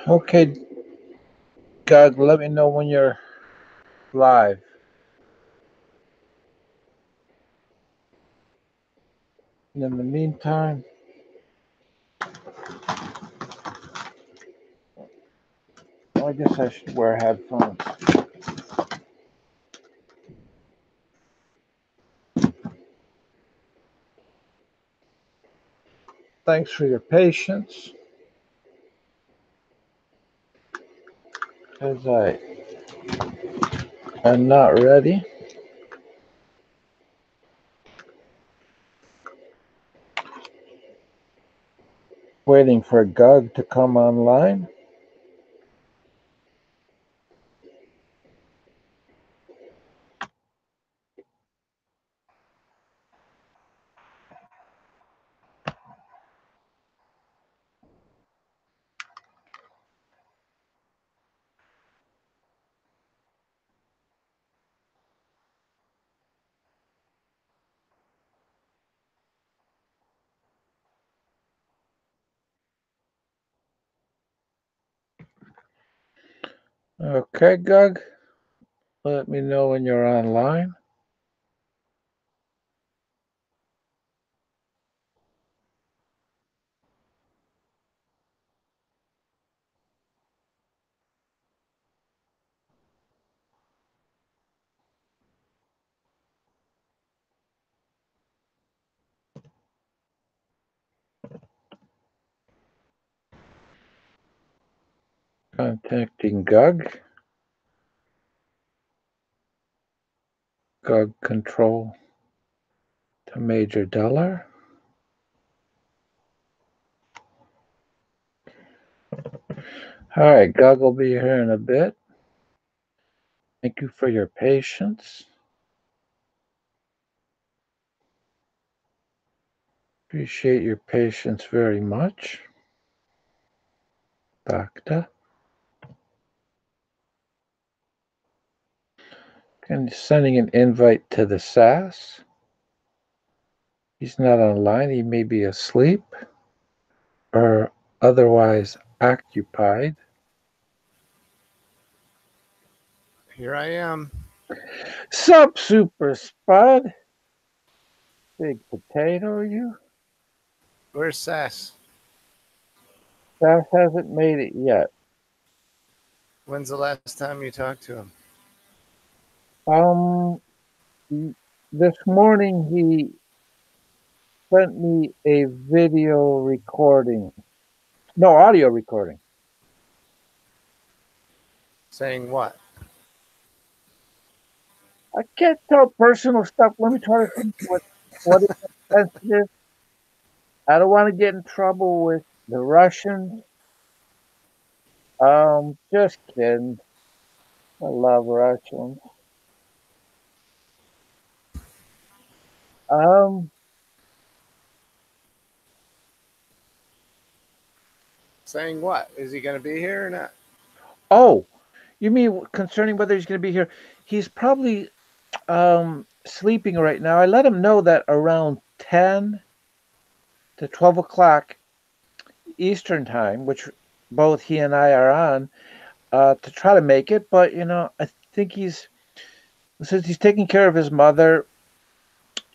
Okay, Doug, let me know when you're live. And in the meantime, I guess I should wear headphones. Thanks for your patience as I am not ready. Waiting for Doug to come online. Okay, Doug, let me know when you're online. Contacting Doug. Doug control to Major Dollar. All right, Doug will be here in a bit. Thank you for your patience. Appreciate your patience very much. Doctor. And sending an invite to the SAS. He's not online. He may be asleep or otherwise occupied. Here I am. Sup, Super Spud? Big potato, you? Where's Sass? SAS hasn't made it yet. When's the last time you talked to him? Um, this morning he sent me a video recording. No, audio recording. Saying what? I can't tell personal stuff. Let me try to think what is sensitive. I don't want to get in trouble with the Russians. Just kidding. I love Russians. Um, Saying what? Is he going to be here or not? oh, you mean concerning whether he's going to be here? He's probably sleeping right now. I let him know that around 10 to 12 o'clock Eastern time, which both he and I are on, to try to make it. But I think since he's taking care of his mother,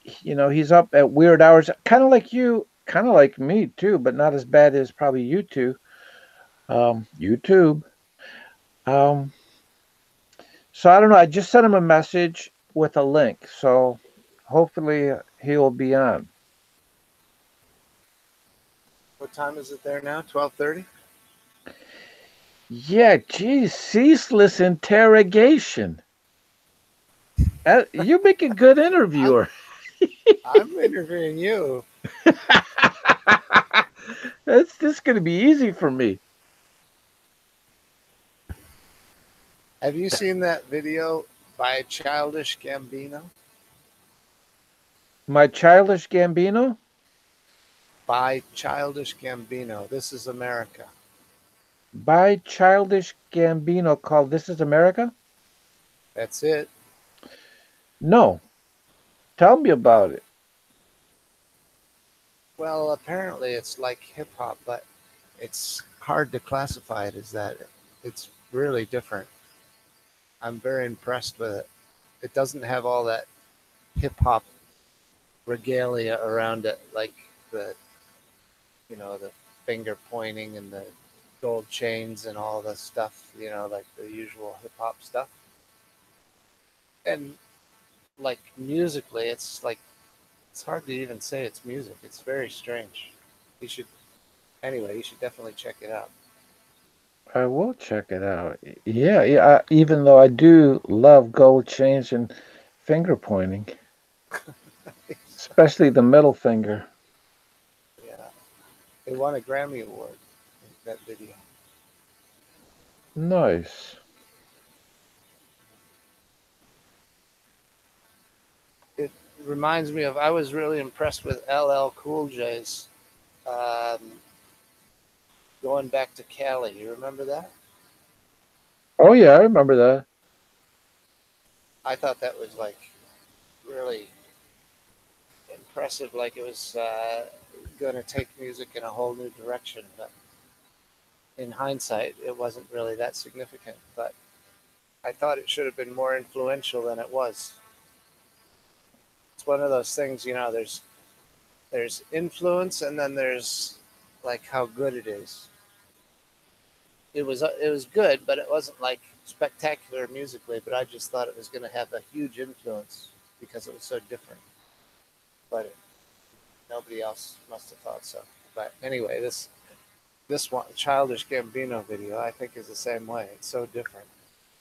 he's up at weird hours, kind of like you, kind of like me too, but not as bad as probably you two. YouTube. Um, so I don't know. I just sent him a message with a link, so hopefully he'll be on. What time is it there now? 12:30? Yeah, geez, ceaseless interrogation. You make a good I'm, interviewer. I'm interviewing you. This going to be easy for me. Have you seen that video by Childish Gambino? My childish Gambino. By Childish Gambino. This is America. By childish Gambino called "This Is America." That's it. No, tell me about it. Well, apparently it's like hip hop, but it's hard to classify it is that it's really different. I'm very impressed with it. It doesn't have all that hip hop regalia around it, like the the finger pointing and the gold chains and all the stuff, like the usual hip hop stuff. And like musically, it's hard to even say it's music. It's very strange. You should Anyway, you should definitely check it out. I will check it out. Yeah, yeah. Even though I do love gold chains and finger pointing, especially the middle finger. Yeah, they won a Grammy Award in that video. Nice. It reminds me of I was really impressed with LL Cool J's um, going back to Cali. You remember that? Oh yeah, I remember that. I thought that was like really impressive. Like it was going to take music in a whole new direction. But in hindsight, it wasn't really that significant. But I thought it should have been more influential than it was. It's one of those things, there's influence, and then there's like how good it is. It was good, but it wasn't like spectacular musically. But I just thought it was going to have a huge influence because it was so different. But nobody else must have thought so. But anyway, this one Childish Gambino video, I think, is the same way. It's so different.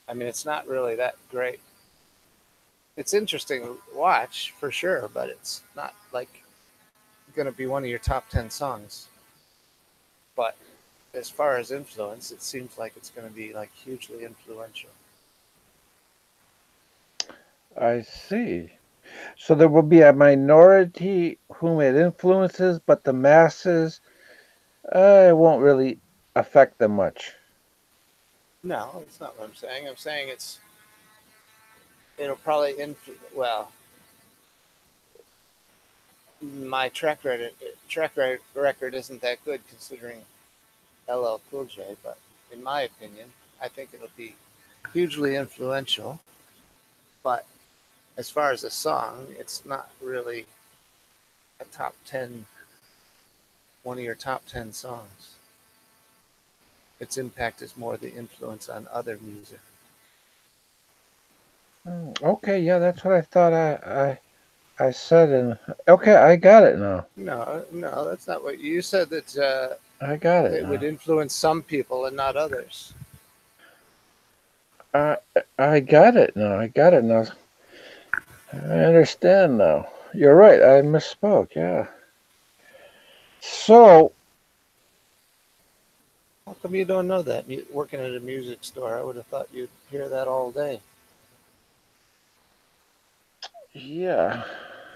I mean, it's not really that great. It's interesting to watch for sure, but it's not like going to be one of your top 10 songs. But as far as influence, it seems like it's going to be like hugely influential. I see. So there will be a minority whom it influences, but the masses, it won't really affect them much. No, that's not what I'm saying. I'm saying it'll probably well, my track record isn't that good considering LL Cool J, but in my opinion, I think it'll be hugely influential. But as far as a song, it's not really a top 10, one of your top 10 songs. Its impact is more the influence on other music. Okay, yeah, that's what I thought I said, and okay, I got it now. No, no, that's not what you said. That I got it it would now. influence some people and not others. I I got it now. I got it now. I understand now. You're right. I misspoke. Yeah. So How come you don't know that? Working at a music store, I would have thought you'd hear that all day. yeah,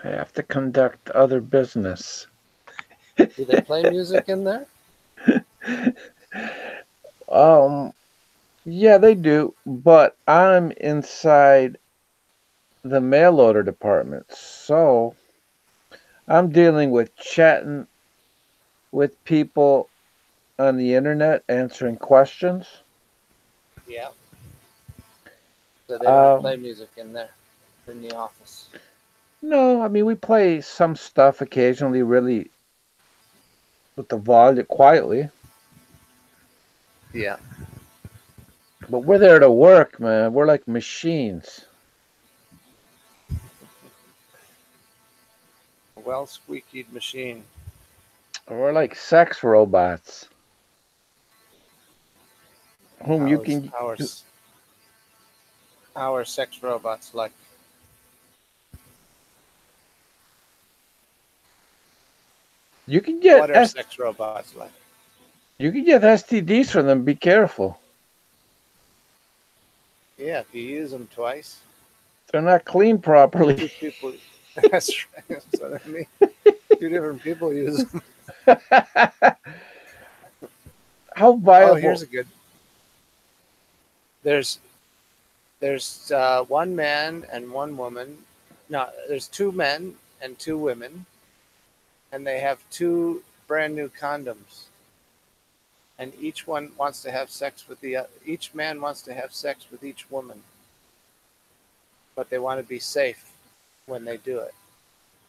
I have to conduct other business. Do they play music in there? Um, yeah, they do, but I'm inside the mail order department, so I'm dealing with chatting with people on the internet, answering questions. Yeah. So they don't Um, play music in there, in the office. no, I mean we play some stuff occasionally, really with the volume quietly, Yeah. but we're there to work, man. We're like machines. A well squeakied machine. We're like sex robots, whom you How's can our sex robots like? you can get What are sex robots like? you can get STDs from them. Be careful. Yeah, if you use them twice, They're not cleaned properly. two people. That's right. That's what I mean. Two different people use them. How Oh, here's viable? a good. There's one man and one woman. No, there's two men and two women, and they have two brand new condoms, and each one wants to have sex with each man wants to have sex with each woman, but they want to be safe when they do it.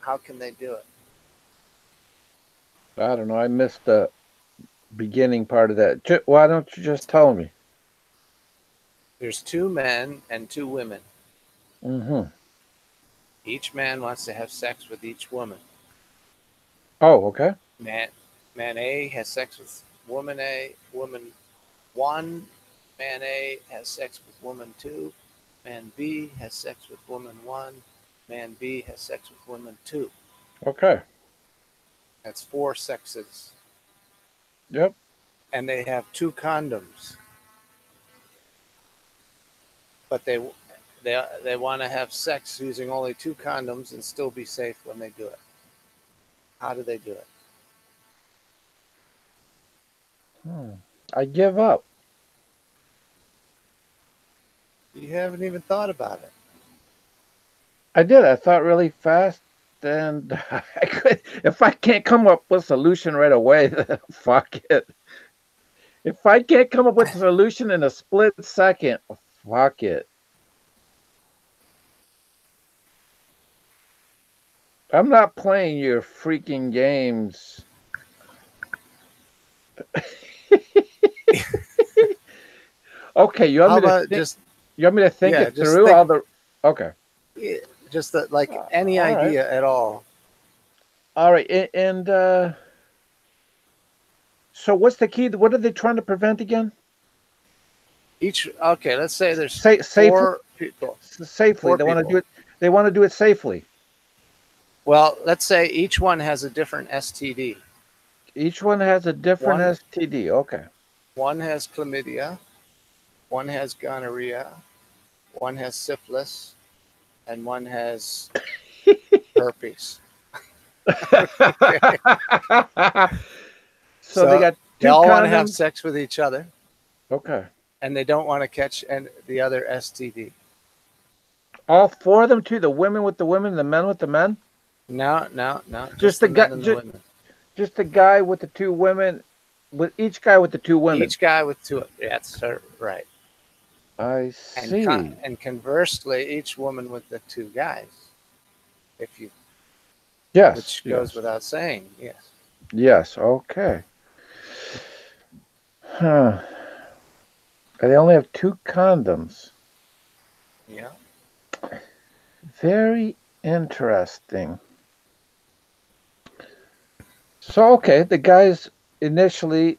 How can they do it? I don't know. I missed the beginning part of that. Why don't you just tell me? There's two men and two women. Mm-hmm. Each man wants to have sex with each woman. Oh, okay. Man, man A has sex with woman A. Woman one, man A has sex with woman two. Man B has sex with woman one. Man B has sex with woman two. Okay. That's four sexes. Yep. And they have two condoms, but they want to have sex using only two condoms and still be safe when they do it. How do they do it? I give up. You haven't even thought about it. I did. I thought really fast, and I could. If I can't come up with a solution right away, then fuck it. If I can't come up with a solution in a split second, fuck it. I'm not playing your freaking games. Okay, you want How me to about think? just You want me to think yeah, it just through? think All the okay. just like any All right. idea at all. All right. And so, what's the key? What are they trying to prevent again? Each okay, let's say there's Safely. four people. Safely. Four They want to do people. it. They want to do it safely. Well, let's say each one has a different STD. Each one has a different One STD. Okay. one has chlamydia, one has gonorrhea, one has syphilis, and one has herpes. Okay. So they So got they two all want to have condoms. sex with each other, Okay. and they don't want to catch the other STD. All four of them too. The women with the women, the men with the men. No, no, no. Just Just the the guy. men and the women. Just the guy with the two women. With each guy with the two women. Each guy with two. That's right. I And see. and conversely, each woman with the two guys. If you, Yes. which goes Yes. without saying, yes. Yes. Okay. Huh. And they only have two condoms. Yeah. Very interesting. So, okay, the guys initially,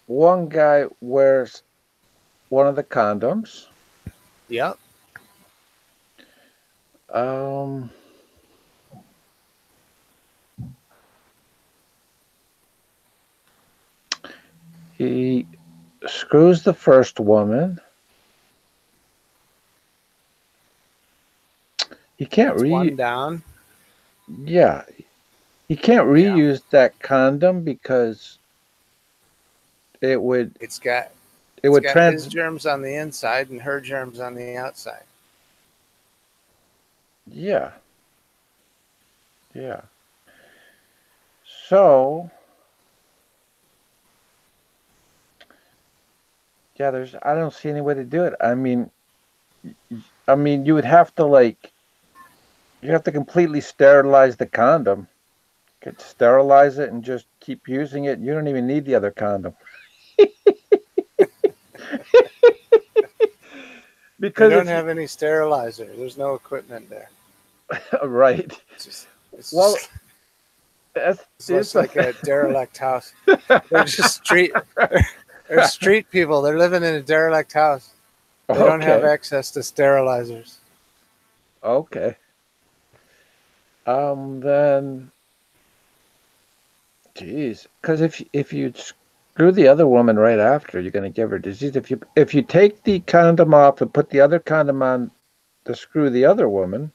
one guy wears one of the condoms. Yep. Um, he screws the first woman. He can't That's one down. yeah, he can't Yeah. reuse that condom because it would It's got it it's would got his germs on the inside and her germs on the outside. yeah, yeah. So, yeah, I don't see any way to do it. I mean, you would have to you have to completely sterilize the condom. Could sterilize it and just keep using it. You don't even need the other condom They because don't if have any sterilizer. There's no equipment there. right. It's just it's Well, just that's it looks it's like a derelict house. They're just they're street people. They're living in a derelict house. They don't have okay. access to sterilizers. Okay. Then, geez, because if you screw the other woman right after, you're gonna give her disease. If you take the condom off and put the other condom on to screw the other woman,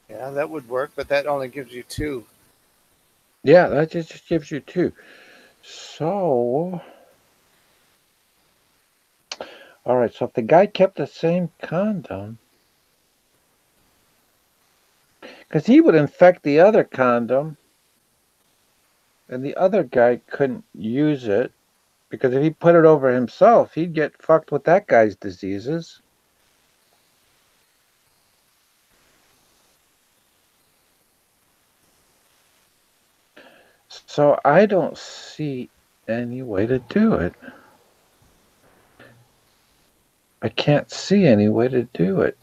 Yeah, that would work, but that only gives you two. yeah, that just gives you two. So, all right. So if the guy kept the same condom, because he would infect the other condom. And the other guy couldn't use it because if he put it over himself, he'd get fucked with that guy's diseases. So I don't see any way to do it. I can't see any way to do it.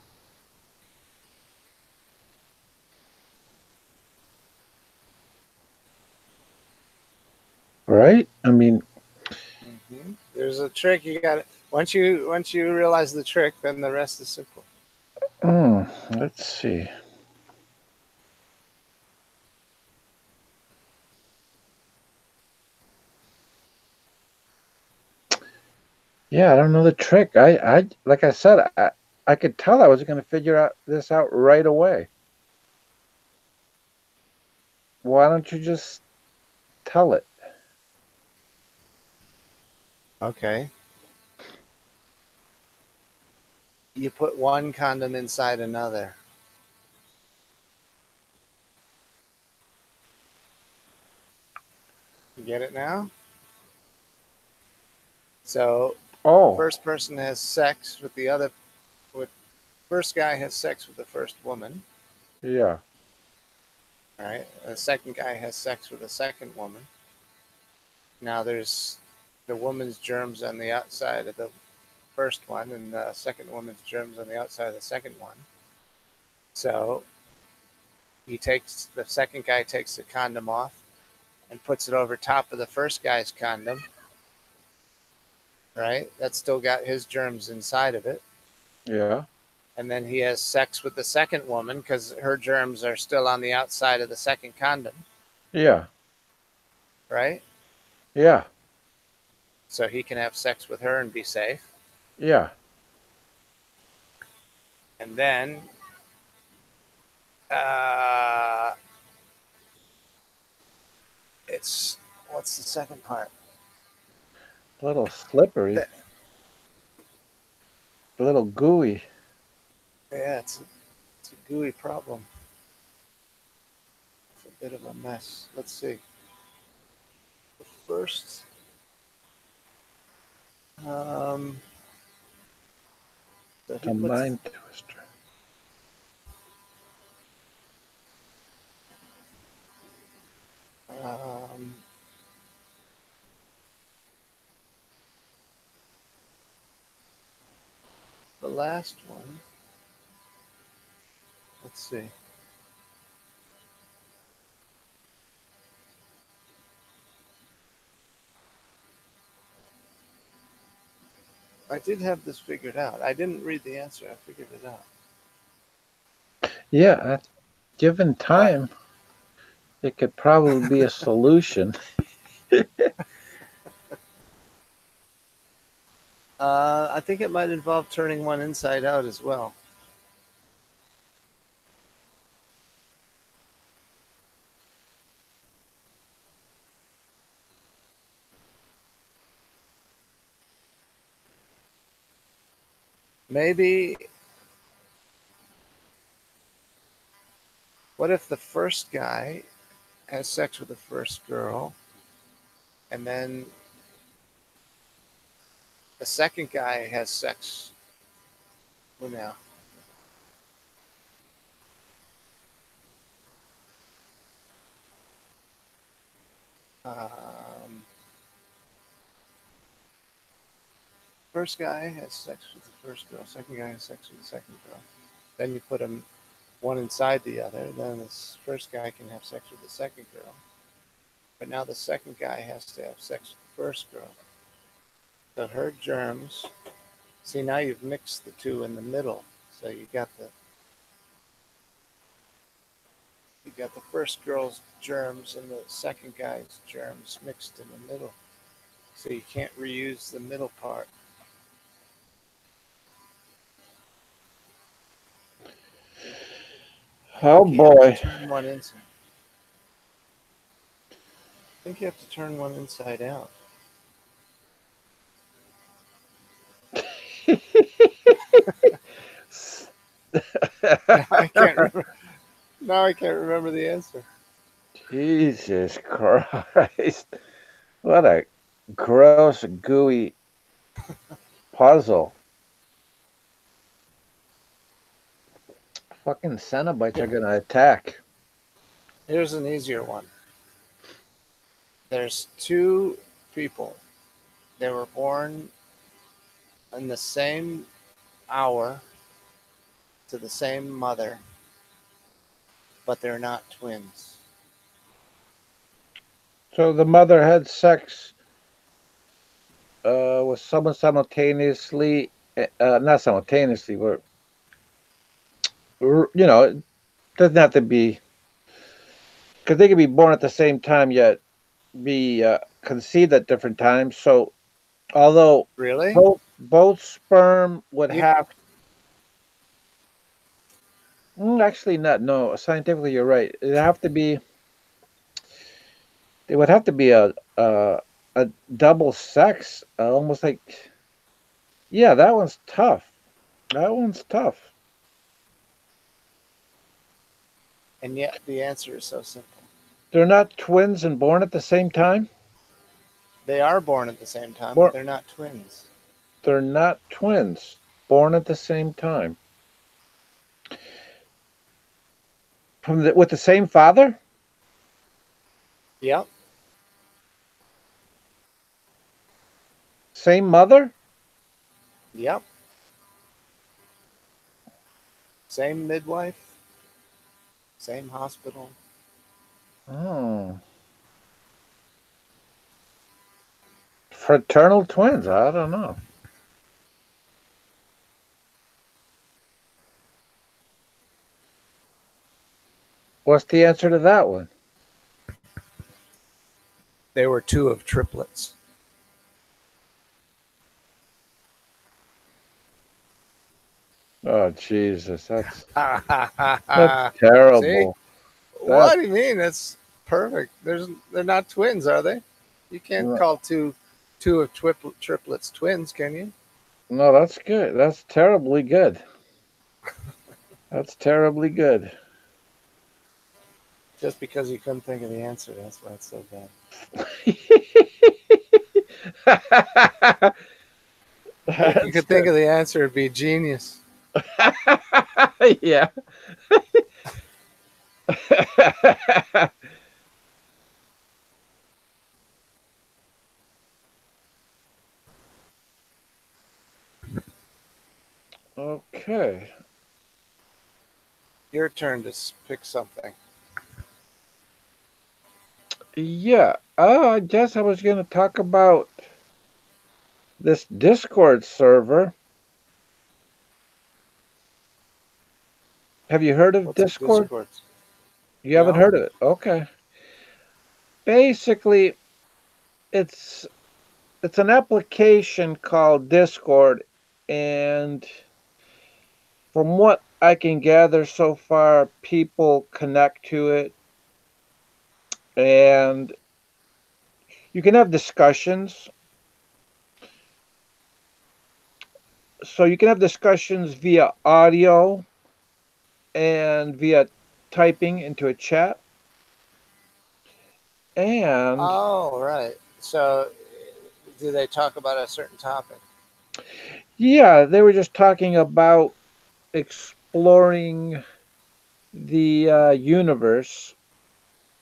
Right? I mean, There's a trick you got. Once you realize the trick, then the rest is simple. let's see. Yeah, I don't know the trick. I like I said, I could tell I was going to figure out this out right away. Why don't you just tell it? Okay. You put one condom inside another. You get it now? So Oh, first person has sex with the other with first guy has sex with the first woman, yeah, right? The second guy has sex with the second woman. Now there's the woman's germs on the outside of the first one and the second woman's germs on the outside of the second one. So the second guy takes the condom off and puts it over top of the first guy's condom, right? That's still got his germs inside of it. yeah, And then he has sex with the second woman because her germs are still on the outside of the second condom, yeah, right? yeah, So he can have sex with her and be safe. yeah. And then uh, it's what's the second part? A little slippery, That, a little gooey. yeah, it's a gooey problem. It's a bit of a mess. Let's see. The first, um, so he A puts mind twister. um, the last one. Let's see. I did have this figured out. I didn't read the answer. I figured it out. Yeah, given But time, it could probably be a solution. I think it might involve turning one inside out as well. Maybe, what if the first guy has sex with the first girl, and then the second guy has sex with now? Um, First guy has sex with the first girl. Second guy has sex with the second girl. Then you put them one inside the other. Then this first guy can have sex with the second girl. But now the second guy has to have sex with the first girl. So her germs. See, now you've mixed the two in the middle. So you got the first girl's germs and the second guy's germs mixed in the middle. So you can't reuse the middle part. I Oh think you have to boy. turn one inside. I think you have to turn one inside out. Now I can't remember. Now I can't remember the answer. Jesus Christ. What a gross, gooey puzzle. Fucking Cenobites are Here, gonna attack. here's an easier one. There's two people. They were born in the same hour to the same mother, but they're not twins. So the mother had sex with someone simultaneously, not simultaneously, but it doesn't have to be because they could be born at the same time yet be conceived at different times. So although Really? both sperm would You have actually not no scientifically you're right. It would have to be a double sex, almost like yeah, that one's tough. That one's tough. and yet the answer is so simple. They're not twins and born at the same time. They are born at the same time, but Born, they're not twins. they're not twins born at the same time with the same father, Yep. same mother. Yep. Same midwife, same hospital. Oh, fraternal twins. I don't know. What's the answer to that one? They were two of triplets. Oh Jesus, that's See? terrible. That's What do you mean? That's perfect. They're not twins, are they? You can't no, call two of triplets twins, can you? no, that's good. That's terribly good. That's terribly good. Just because you couldn't think of the answer, that's why it's so bad. If you That's could think of the answer, it'd be genius. yeah. Okay. Your turn to pick something. Yeah. I guess I was going to talk about this Discord server. Have you heard of What's a Discord? Discord? You haven't No? heard of it? Okay. Basically, it's it's an application called Discord, and from what I can gather so far, people connect to it, and you can have discussions. So you can have discussions via audio and via typing into a chat. And Oh, right. So, do they talk about a certain topic? yeah, they were just talking about exploring the universe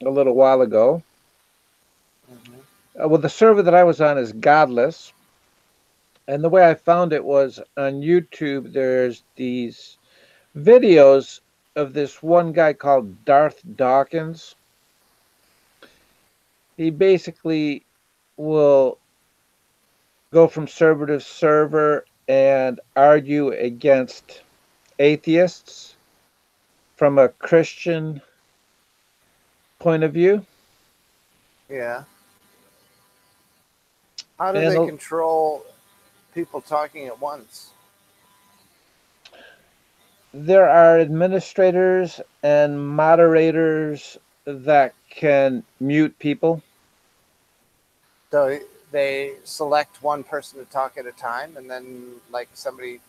a little while ago. Hmm. Well, the server that I was on is godless. And the way I found it was on YouTube, there's these videos of this one guy called Darth Dawkins. He basically will go from server to server and argue against atheists from a Christian point of view. Yeah. How do And they control people talking at once? there are administrators and moderators that can mute people. So they select one person to talk at a time, and then like somebody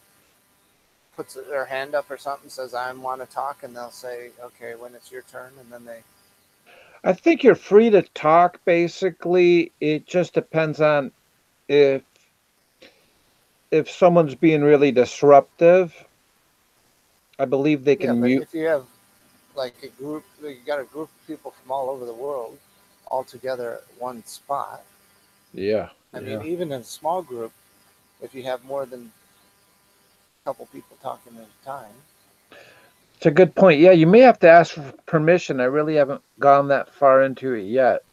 puts their hand up or something, says I want to talk, and they'll say, okay, when it's your turn, and then they. I think you're free to talk. Basically, it just depends on if if someone's being really disruptive. I believe they Yeah, can but mute. if you have like a group, you got a group of people from all over the world all together at one spot. Yeah, I mean, yeah. even in a small group, if you have more than a couple people talking at a time. It's a good point. Yeah, you may have to ask for permission. I really haven't gone that far into it yet.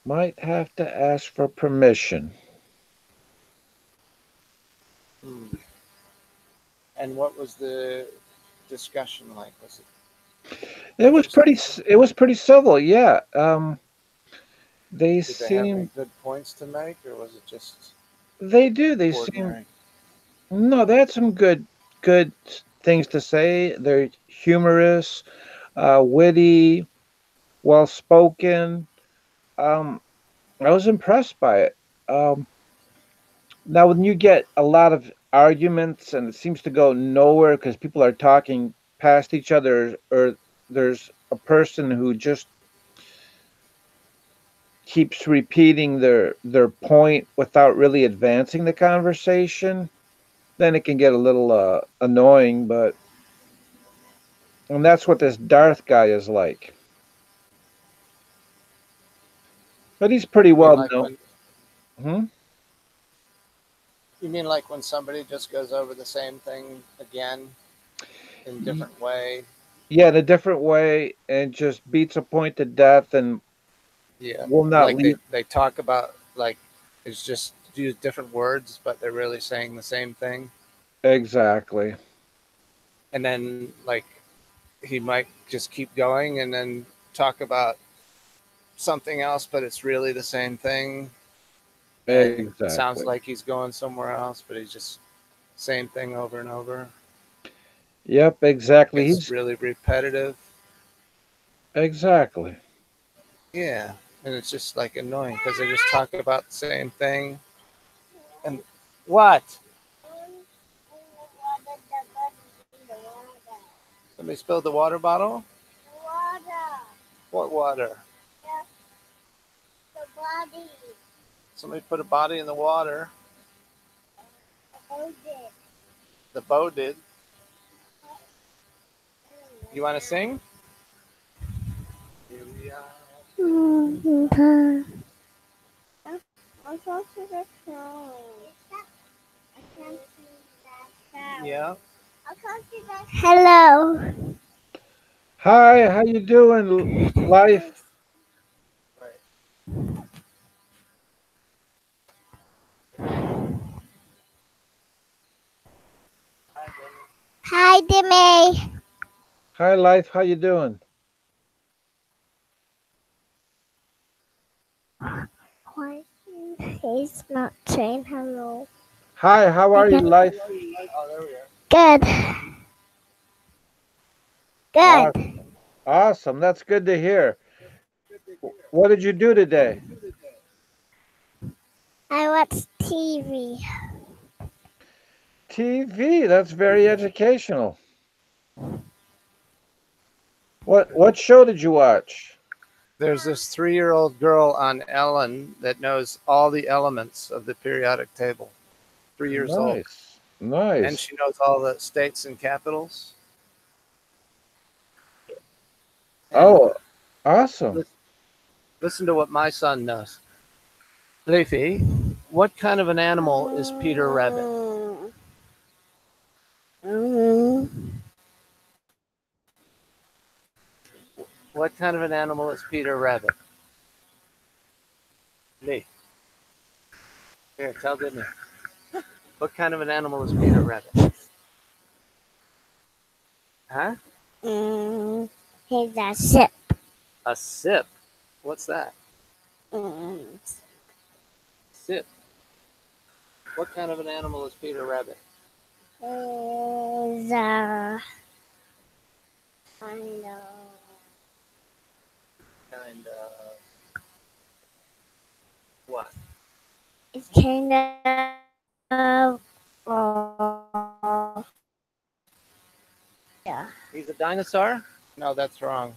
Might have to ask for permission. Hmm. And what was the discussion like? Was it interesting? It was pretty civil. Yeah. They Did they have any seem good points to make, or was it just they do. They seem ordinary? no. They had some good things to say. They're humorous, witty, well spoken. Um, I was impressed by it. Um, Now, when you get a lot of arguments and it seems to go nowhere because people are talking past each other, or there's a person who just keeps repeating their point without really advancing the conversation, then it can get a little annoying. But and that's what this Darth guy is like. But he's pretty You mean well like known. when Hmm? you mean like when somebody just goes over the same thing again in Y- different way? Yeah, in a different way, and just beats a point to death, and Yeah, will not like leave. they talk about like it's just use different words, but they're really saying the same thing. Exactly. And then like he might just keep going and then talk about something else, but it's really the same thing. And it sounds Exactly. like he's going somewhere else, but he's just same thing over and over. Yep, exactly. Gets He's really repetitive. exactly. Yeah, and it's just like annoying because they just talk about the same thing. And what? Somebody spilled the water bottle. What water? Somebody put a body in the water. The bow did. You want to sing? Here we are. Yeah. Hello. Hi, how you doing, life? Right. Hi, Dennis. Hi, Demi. Hi, life. How you doing? Why he's not saying hello? Hi, how are you, Okay. life? Oh, there we are. Good. Aw- Good. Awesome. That's good to hear. What did you do today? I watch TV. TV. That's very educational. What show did you watch? There's this 3-year-old girl on Ellen that knows all the elements of the periodic table. 3 years old. Nice. And Nice. she knows all the states and capitals. And Oh, awesome. listen to what my son knows. Leafy, what kind of an animal is Peter Rabbit? What kind of an animal is Peter Rabbit? Leaf. Here, tell Disney. What kind of an animal is Peter Rabbit? Huh? He's a ship. A sip. What's that? Mm, Sip. What kind of an animal is Peter Rabbit? He's a kind of Kind of what? it's kind of uh, yeah. He's a dinosaur? No, that's wrong.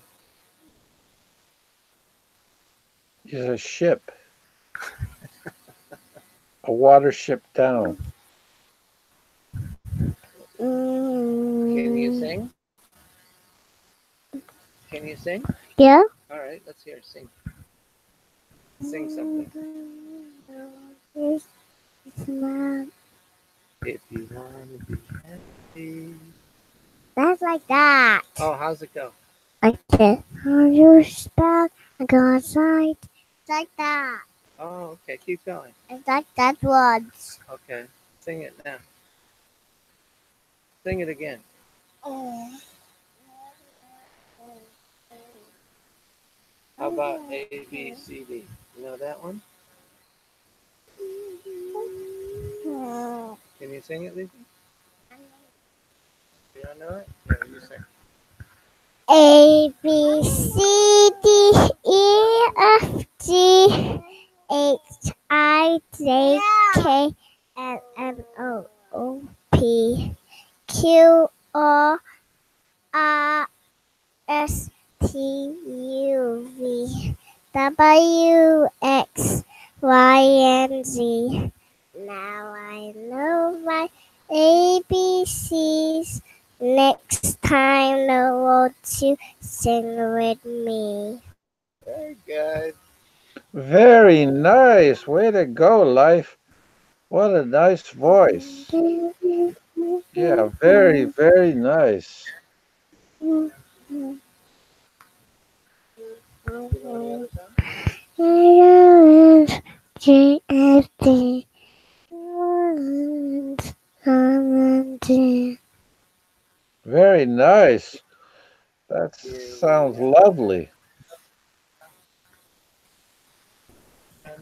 He's a ship. A water ship down. Can you sing? Can you sing? Yeah. All right, let's hear it. Sing. Sing something. If you want to be happy. That's like that. Oh, how's it go? Like this. On your back, I go outside. It's like that. Oh, okay. Keep going. It's like that once. Okay. Sing it now. Sing it again. How about A, B, C, D? You know that one? Can you sing it, Lisa? You don't know it? Yeah, you sing. A B C D E F G H I J K L M O O P Q R S T U V W X Y and Z. Now I know my ABCs. Next time, know what to sing with me. Very good. Very nice. Way to go, Life. What a nice voice. Yeah, very, very nice. GFD. Very nice. That sounds lovely. How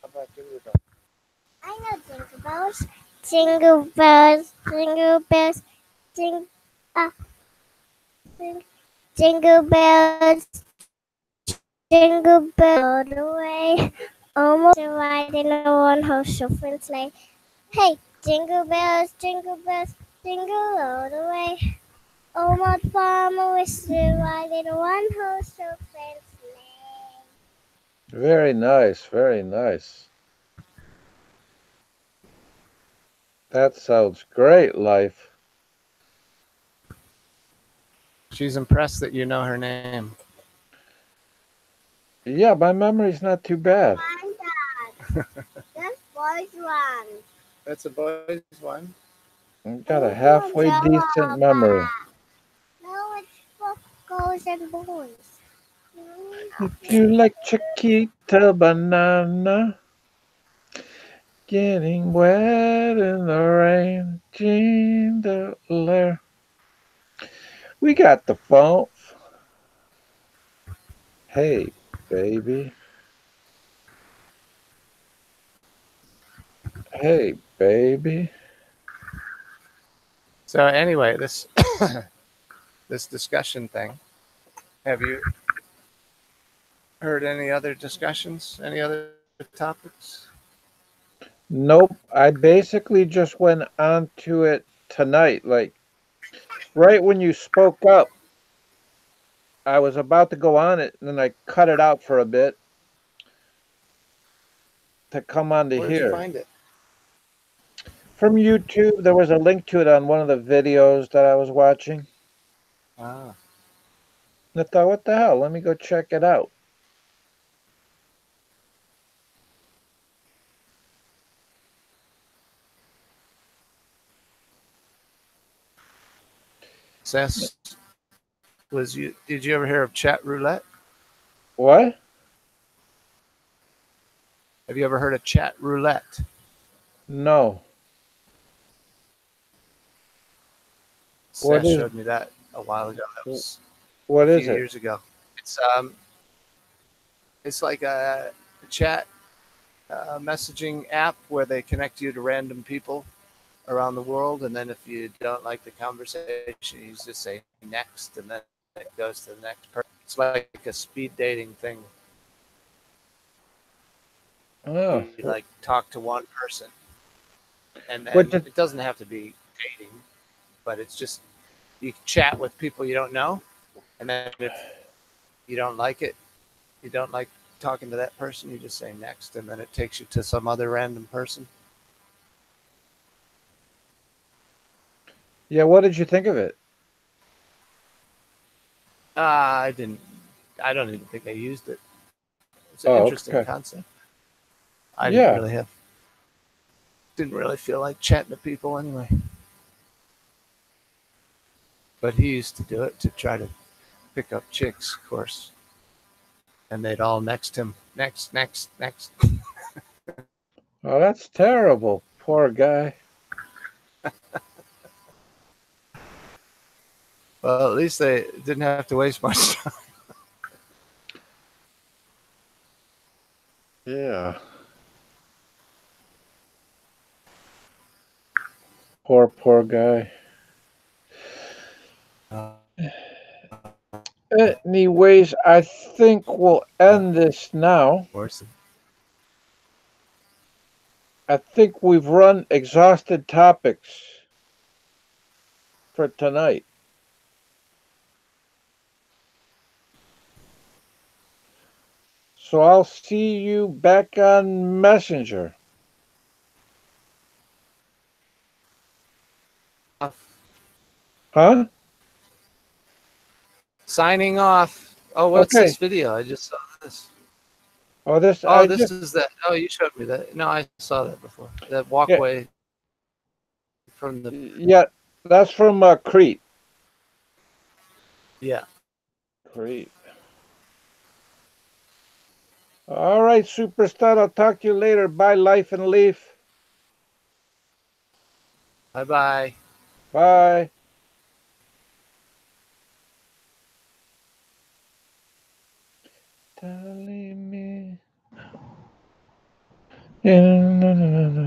about Jingle Bell? I know jingle bells. Jingle bells, jingle bells, jingle bells, jingle bells all the way. Almost riding a one-horse open sleigh. Hey, jingle bells, jingle all the way. Almost farmer whistle riding a one-horse open sleigh. Very nice. Very nice. That sounds great, Life. She's impressed that you know her name. Yeah, my memory's not too bad. That's boys one. That's a boy's one. I've got a halfway decent memory. No, it's for girls and boys. If you like Chiquita Banana, getting wet in the rain, Chandelier. We got the phone. Hey, baby. Hey, baby. So anyway, this this discussion thing. Have you heard any other discussions? Any other topics? Nope. I basically just went on to it tonight. Like, right when you spoke up, I was about to go on it, and then I cut it out for a bit to come on to Where'd you here. find it? From YouTube, there was a link to it on one of the videos that I was watching. Ah. And I thought, what the hell? Let me go check it out. Sess, did you ever hear of chat roulette? What? Have you ever heard of chat roulette? No. Seth showed me that a while ago. That was what a is few it? years ago. It's like a chat messaging app where they connect you to random people around the world, and then if you don't like the conversation, you just say next, and then it goes to the next person. It's like a speed dating thing. Oh. You like talk to one person, and then What did- it doesn't have to be dating, but it's just you chat with people you don't know, and then if you don't like it, you don't like talking to that person, you just say next, and then it takes you to some other random person. Yeah, what did you think of it? I didn't. I don't even think I used it. It's an Oh, interesting okay. concept. I Yeah. didn't really feel like chatting to people anyway. But he used to do it to try to pick up chicks, of course, and they'd all next him, next, next, next. Oh, that's terrible. Poor guy. Well, at least they didn't have to waste much time. Yeah. Poor guy. Anyways, I think we'll end this now. I think we've run exhausted topics for tonight. So I'll see you back on Messenger. Huh? Signing off. Oh, what's Okay. this video? I just saw this. Oh, this. Oh, this is that. Oh, you showed me that. No, I saw that before. That walkway from the. Yeah, that's from Crete. Yeah. Crete. All right, superstar. I'll talk to you later. Bye, Life and Leaf. Bye-bye. Bye. Telling me. Yeah, no.